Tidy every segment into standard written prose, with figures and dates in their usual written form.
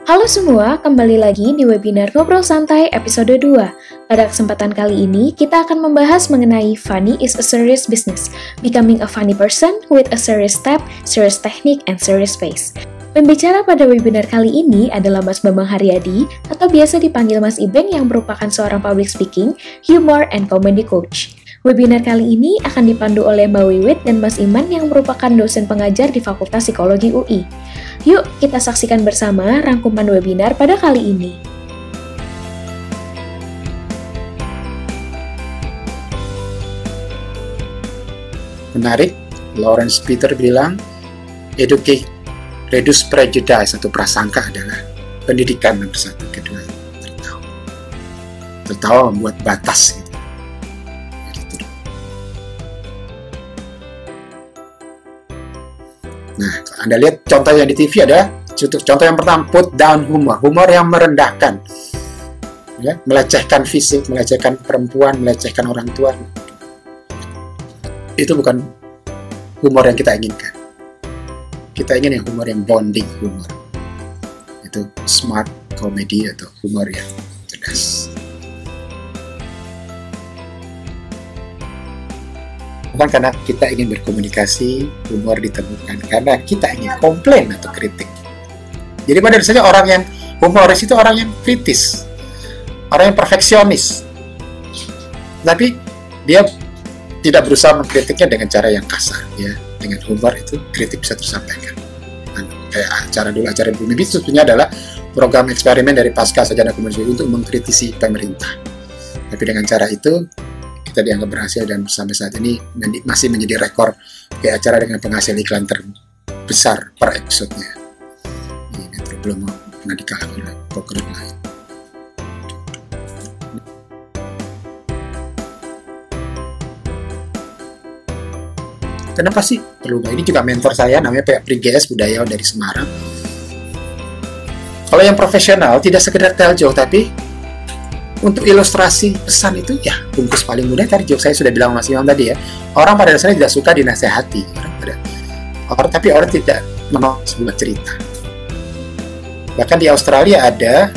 Halo semua, kembali lagi di webinar Ngobrol Santai episode 2. Pada kesempatan kali ini, kita akan membahas mengenai Funny is a serious business, becoming a funny person with a serious step, serious technique, and serious face. Pembicara pada webinar kali ini adalah Mas Bambang Haryadi, atau biasa dipanggil Mas Ibeng yang merupakan seorang public speaking, humor, and comedy coach. Webinar kali ini akan dipandu oleh Mbak Wiwit dan Mas Iman yang merupakan dosen pengajar di Fakultas Psikologi UI. Yuk, kita saksikan bersama rangkuman webinar pada kali ini. Menarik, Lawrence Peter bilang, educate, reduce prejudice atau prasangka adalah pendidikan nomor satu. Kedua, tertawa membuat batas. Nah, Anda lihat contoh yang di TV ada contoh yang pertama, put down humor, humor yang merendahkan, ya, melecehkan fisik, melecehkan perempuan, melecehkan orang tua. Itu bukan humor yang kita inginkan. Kita ingin yang humor yang bonding humor. Itu smart comedy atau humor yang cerdas. Bukan karena kita ingin berkomunikasi, humor ditemukan karena kita ingin komplain atau kritik. Jadi pada dasarnya orang yang humoris itu orang yang kritis, orang yang perfeksionis. Tapi dia tidak berusaha mengkritiknya dengan cara yang kasar, ya. Dengan humor itu kritik bisa tersampaikan. Kayak acara Bumi Bisu sebenarnya adalah program eksperimen dari Pasca Sarjana Komunikasi untuk mengkritisi pemerintah. Tapi dengan cara itu kita dianggap berhasil dan sampai saat ini masih menjadi rekor kayak acara dengan penghasil iklan terbesar per episodenya. Ini Metro belum pernah dikalahkan oleh broker lain. Kenapa sih perlu? Ini juga mentor saya namanya Pak Priges Budayawan dari Semarang. Kalau yang profesional tidak sekedar tell joke, tapi untuk ilustrasi pesan itu ya bungkus paling mudah. Tadi joke saya sudah bilang Mas Imam tadi ya, orang pada dasarnya tidak suka dinasehati, tapi orang tidak menolak sebuah cerita. Bahkan di Australia ada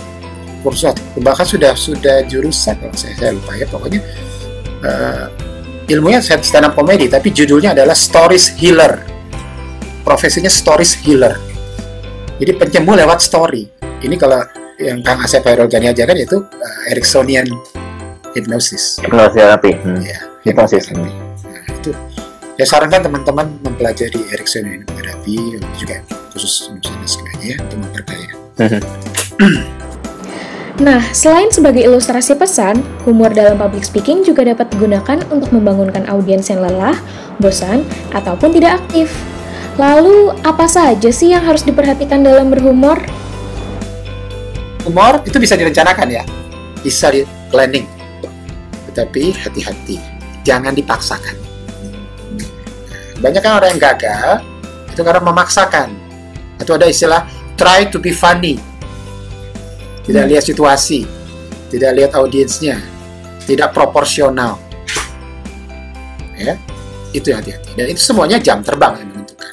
kursus, bahkan sudah jurusan, kalau saya lupa ya, pokoknya ilmunya stand up comedy, tapi judulnya adalah stories healer. Profesinya stories healer. Jadi penyembuh lewat story. Ini kalau yang Kang Asep Hairul Ghani ajarkan itu Ericksonian hypnosis. Hipnoterapi. Ya, Hipnosis. Nah, itu ya sarankan teman-teman mempelajari Ericksonian hypnotherapy, juga khusus dan sebagainya untuk memperkaya. Nah, selain sebagai ilustrasi pesan, humor dalam public speaking juga dapat digunakan untuk membangunkan audiens yang lelah, bosan, ataupun tidak aktif. Lalu, apa saja sih yang harus diperhatikan dalam berhumor? Humor itu bisa direncanakan ya, bisa di planning, tetapi hati-hati, jangan dipaksakan. Banyak kan orang yang gagal itu karena memaksakan, atau ada istilah try to be funny, tidak lihat situasi, tidak lihat audiensnya, tidak proporsional, ya, itu hati-hati. Dan itu semuanya jam terbang yang menentukan.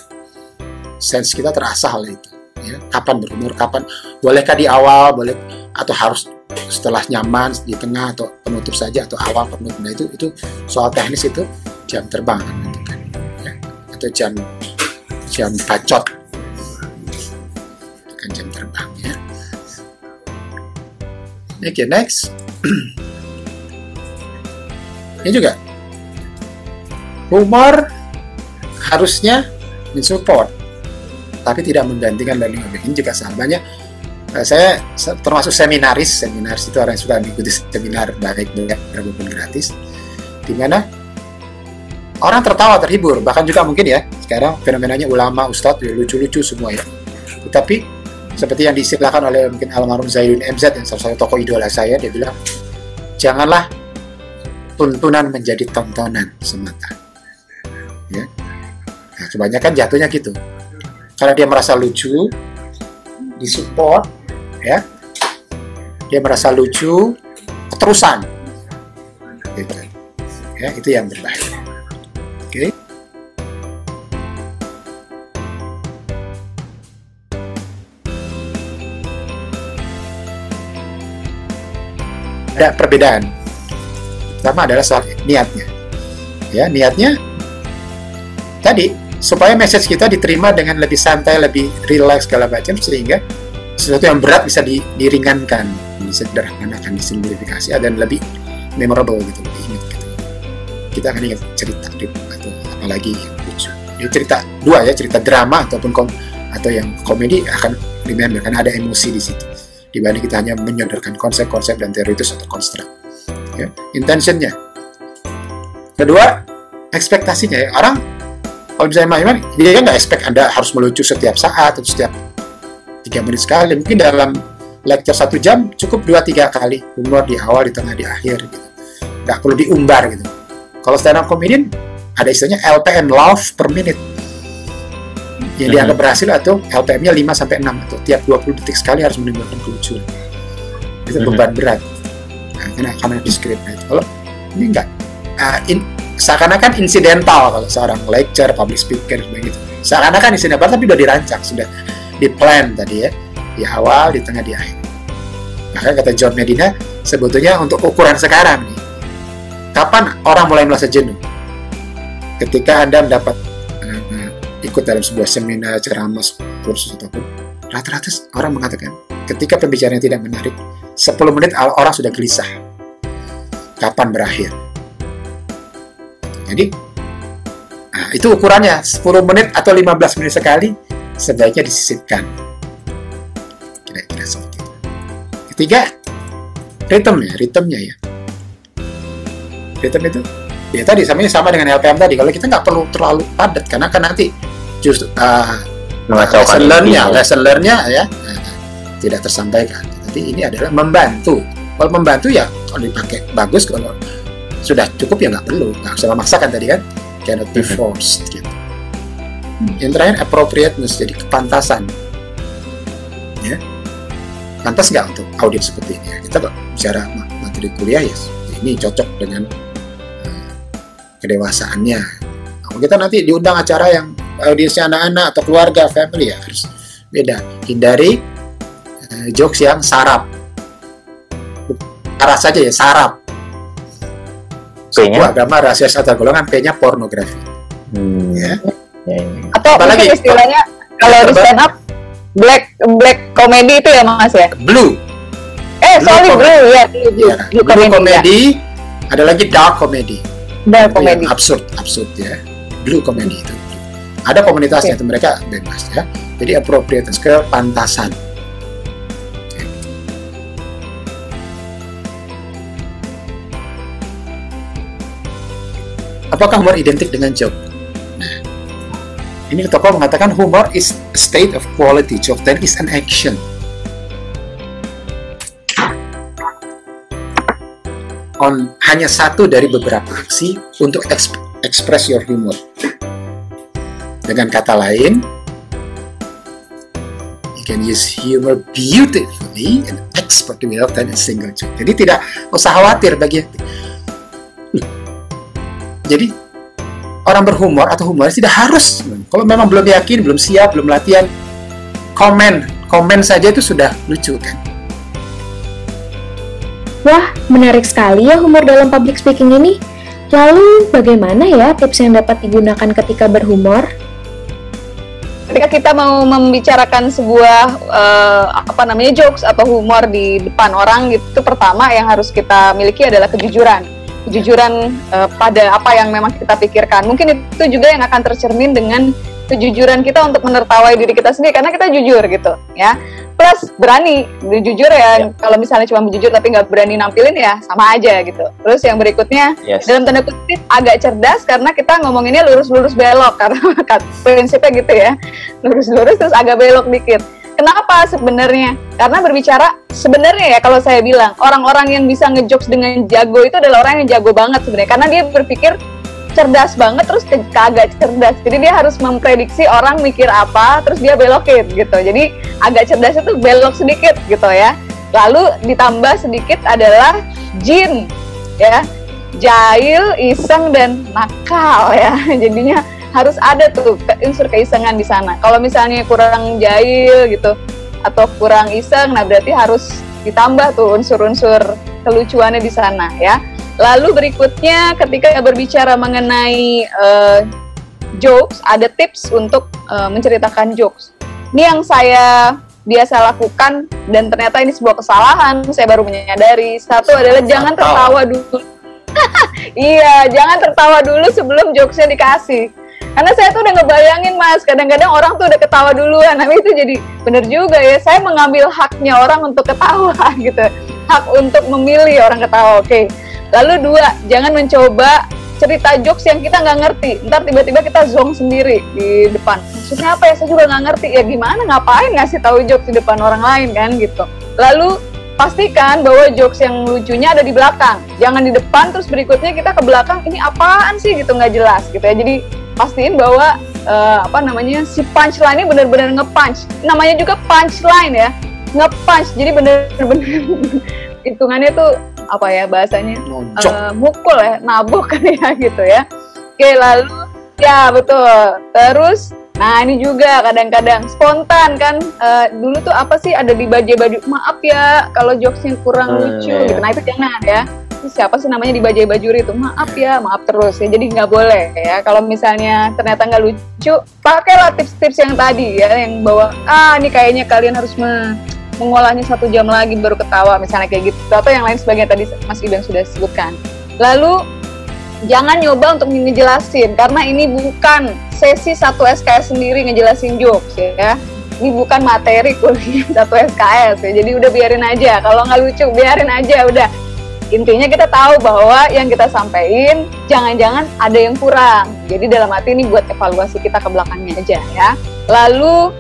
Sense kita terasah oleh itu. Ya, kapan berhumor, kapan bolehkah di awal, boleh atau harus setelah nyaman, di tengah atau penutup saja, atau awal penutup. Nah itu soal teknis, itu jam terbang kan, ya, atau jam bacot, kan jam terbang ya. Oke, next. Ini juga humor harusnya mensupport, tapi tidak menggantikan learning object. Ini juga salah. Banyak saya termasuk seminaris itu orang yang suka mengikuti seminar baik maupun gratis, di mana orang tertawa, terhibur, bahkan juga mungkin ya sekarang fenomenanya ulama, ustadz lucu-lucu semua ya. Tetapi seperti yang diistilahkan oleh mungkin almarhum Zainuddin MZ yang salah satu tokoh idola saya, dia bilang janganlah tuntunan menjadi tontonan semata. Ya. Nah, kebanyakan jatuhnya gitu. Karena dia merasa lucu, disupport, ya, dia merasa lucu, keterusan, gitu. Ya, itu yang berbahaya. Oke. ada perbedaan. Pertama adalah soal niatnya. Ya, niatnya tadi supaya message kita diterima dengan lebih santai, lebih relax segala macam, sehingga sesuatu yang berat bisa diringankan, disederhanakan, disimplifikasi, dan lebih memorable gitu, lebih ingat gitu. Kita akan ingat cerita atau apalagi yang lucu. Ini cerita dua ya, cerita drama ataupun atau yang komedi akan remember karena ada emosi di situ. Dibanding kita hanya menyodorkan konsep-konsep dan teoritis atau konstruk. Ya, intentionnya. Kedua, ekspektasinya ya. Orang kalau misalnya Iman, dia kan nggak expect Anda harus melucu setiap saat atau setiap 3 menit sekali. Mungkin dalam lecture 1 jam cukup 2-3 kali humor di awal, di tengah, di akhir gitu. Nggak perlu diumbar gitu. Kalau stand up comedian ada istilahnya LPM, laugh per minute, yang dianggap berhasil, atau LPM-nya 5-6 atau tiap 20 detik sekali harus menimbulkan kelucuan. Itu beban berat. Nah, karena di script. Kalau ini enggak, seakan-akan insidental kalau seorang lecture, public speaker begitu. Seakan-akan insidental tapi sudah dirancang, sudah di-plan tadi ya, di awal, di tengah, di akhir. Maka kata John Medina, sebetulnya untuk ukuran sekarang nih, kapan orang mulai merasa jenuh? Ketika Anda mendapat ikut dalam sebuah seminar, ceramah, kursus ataupun, rata-rata orang mengatakan ketika pembicaraan tidak menarik, 10 menit orang sudah gelisah. Kapan berakhir? Jadi, itu ukurannya, 10 menit atau 15 menit sekali, sebaiknya disisipkan. Kira-kira seperti itu. Ketiga, ritmenya ya. Ritm itu, ya tadi sama dengan LPM tadi. Kalau kita nggak perlu terlalu padat, karena kan nanti justru lesson learn-nya ya tidak tersampaikan. Jadi ini adalah membantu. Kalau membantu ya kalau dipakai bagus, kalau sudah cukup ya nggak perlu, nggak usah memaksakan tadi kan, cannot be forced gitu. Yang terakhir appropriateness, jadi kepantasan ya, pantas nggak untuk audiens seperti ini ya. Kita kok bicara materi kuliah ya ini cocok dengan kedewasaannya. Kalau kita nanti diundang acara yang audiensnya anak-anak atau keluarga, family, ya harus beda. Hindari jokes yang sarap, parah saja ya, sarap. Suku, agama, rahasia, atau golongan, P-nya pornografi. Ya. Atau apalagi istilahnya kalau di stand up black comedy itu ya Mas ya? Blue comedy. Ada lagi dark comedy. Absurd ya. Blue comedy itu. Ada komunitasnya itu, mereka bebas ya. Jadi appropriateness, kepantasan. Apakah humor identik dengan joke? Nah, ini tokoh mengatakan humor is a state of quality, joke then is an action. Hanya satu dari beberapa aksi untuk express your humor. Dengan kata lain, you can use humor beautifully and expertly without a single joke. Jadi tidak usah khawatir bagi. Jadi orang berhumor atau humoris tidak harus, kalau memang belum yakin, belum siap, belum latihan, komen saja itu sudah lucu kan. Wah, menarik sekali ya humor dalam public speaking ini. Lalu bagaimana ya tips yang dapat digunakan ketika berhumor? Ketika kita mau membicarakan sebuah jokes atau humor di depan orang gitu, pertama yang harus kita miliki adalah kejujuran pada apa yang memang kita pikirkan. Mungkin itu juga yang akan tercermin dengan kejujuran kita untuk menertawai diri kita sendiri, karena kita jujur gitu ya. Plus berani, jujur ya. Kalau misalnya cuma jujur tapi nggak berani nampilin ya sama aja gitu. Terus yang berikutnya, dalam tanda kutip agak cerdas, karena kita ngomonginnya lurus-lurus belok, karena prinsipnya gitu ya, lurus-lurus terus agak belok dikit. Kenapa sebenarnya? Karena berbicara sebenarnya ya, kalau saya bilang orang-orang yang bisa ngejokes dengan jago itu adalah orang yang jago banget sebenarnya, karena dia berpikir cerdas banget terus agak cerdas. Jadi dia harus memprediksi orang mikir apa terus dia belokin gitu. Jadi agak cerdas itu belok sedikit gitu ya. Lalu ditambah sedikit adalah jin ya. Jahil, iseng, dan nakal ya. Jadinya harus ada tuh unsur keisengan di sana. Kalau misalnya kurang jahil gitu atau kurang iseng, nah berarti harus ditambah tuh unsur-unsur kelucuannya di sana ya. Lalu berikutnya ketika berbicara mengenai jokes, ada tips untuk menceritakan jokes. Ini yang saya biasa lakukan dan ternyata ini sebuah kesalahan, saya baru menyadari. Satu adalah jangan tertawa dulu. Iya, jangan tertawa dulu sebelum jokesnya dikasih. Karena saya tuh udah ngebayangin Mas, kadang-kadang orang tuh udah ketawa duluan. Nah itu jadi bener juga ya, saya mengambil haknya orang untuk ketawa gitu. Hak untuk memilih orang ketawa, oke. Lalu 2, jangan mencoba cerita jokes yang kita nggak ngerti. Ntar tiba-tiba kita zonk sendiri di depan. Maksudnya apa ya? Saya juga nggak ngerti. Ya gimana, ngapain ngasih tahu jokes di depan orang lain kan gitu. Lalu pastikan bahwa jokes yang lucunya ada di belakang. Jangan di depan terus berikutnya kita ke belakang. Ini apaan sih gitu, nggak jelas gitu ya. Jadi pastiin bahwa si punchline ini benar-benar nge-punch. Namanya juga punchline ya. Nge-punch. Jadi benar-benar hitungannya tuh apa ya bahasanya, mukul ya, nabok kan ya gitu ya. Oke, lalu ya betul. Terus nah ini juga kadang-kadang spontan kan, dulu tuh apa sih ada di baju maaf ya kalau jokesnya kurang lucu gitu. Nah itu jangan ya. Siapa sih namanya di bajai bajuri itu, maaf ya, maaf terus ya. Jadi nggak boleh ya kalau misalnya ternyata nggak lucu, pakailah tips-tips yang tadi ya, yang bawa ini kayaknya kalian harus mengolahnya 1 jam lagi baru ketawa, misalnya kayak gitu, atau yang lain sebagainya tadi Mas Ibang sudah sebutkan. Lalu jangan nyoba untuk ngejelasin, karena ini bukan sesi 1 SKS sendiri ngejelasin jokes ya. Ini bukan materi kuliah 1 SKS ya. Jadi udah biarin aja, kalau nggak lucu biarin aja udah. Intinya kita tahu bahwa yang kita sampaikan jangan-jangan ada yang kurang. Jadi dalam arti ini buat evaluasi kita ke belakangnya aja ya. Lalu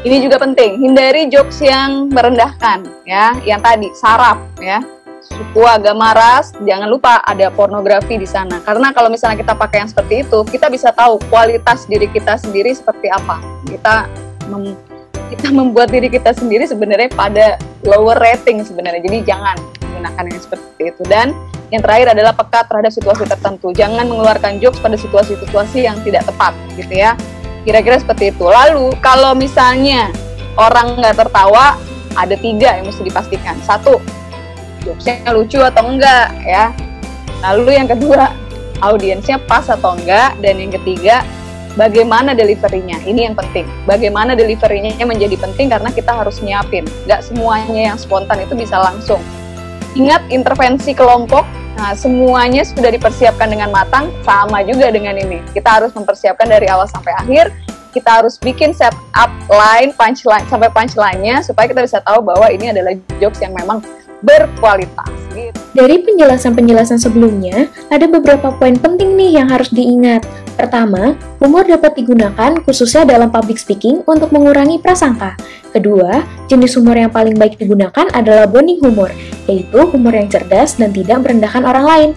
ini juga penting, hindari jokes yang merendahkan ya, yang tadi saraf ya, suku, agama, ras. Jangan lupa ada pornografi di sana. Karena kalau misalnya kita pakai yang seperti itu, kita bisa tahu kualitas diri kita sendiri seperti apa. Kita membuat diri kita sendiri sebenarnya pada lower rating sebenarnya. Jadi jangan menggunakan yang seperti itu. Dan yang terakhir adalah peka terhadap situasi tertentu. Jangan mengeluarkan jokes pada situasi-situasi yang tidak tepat gitu ya. Kira-kira seperti itu. Lalu kalau misalnya orang nggak tertawa, ada 3 yang mesti dipastikan. 1, jokesnya lucu atau enggak ya. Lalu yang kedua, audiensnya pas atau enggak. Dan yang ketiga, bagaimana deliverynya. Ini yang penting. Bagaimana deliverynya menjadi penting karena kita harus nyiapin. Nggak semuanya yang spontan itu bisa langsung. Ingat intervensi kelompok. Nah, semuanya sudah dipersiapkan dengan matang, sama juga dengan ini. Kita harus mempersiapkan dari awal sampai akhir. Kita harus bikin setup line, punchline, sampai punchline-nya, supaya kita bisa tahu bahwa ini adalah jokes yang memang berkualitas. Gitu. Dari penjelasan-penjelasan sebelumnya, ada beberapa poin penting nih yang harus diingat. Pertama, humor dapat digunakan khususnya dalam public speaking untuk mengurangi prasangka. Kedua, jenis humor yang paling baik digunakan adalah bonding humor, yaitu humor yang cerdas dan tidak merendahkan orang lain.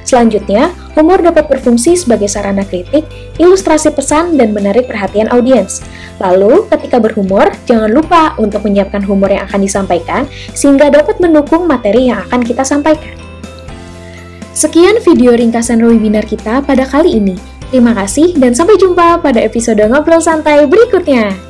Selanjutnya, humor dapat berfungsi sebagai sarana kritik, ilustrasi pesan, dan menarik perhatian audiens. Lalu, ketika berhumor, jangan lupa untuk menyiapkan humor yang akan disampaikan, sehingga dapat mendukung materi yang akan kita sampaikan. Sekian video ringkasan webinar kita pada kali ini. Terima kasih dan sampai jumpa pada episode Ngobrol Santai berikutnya.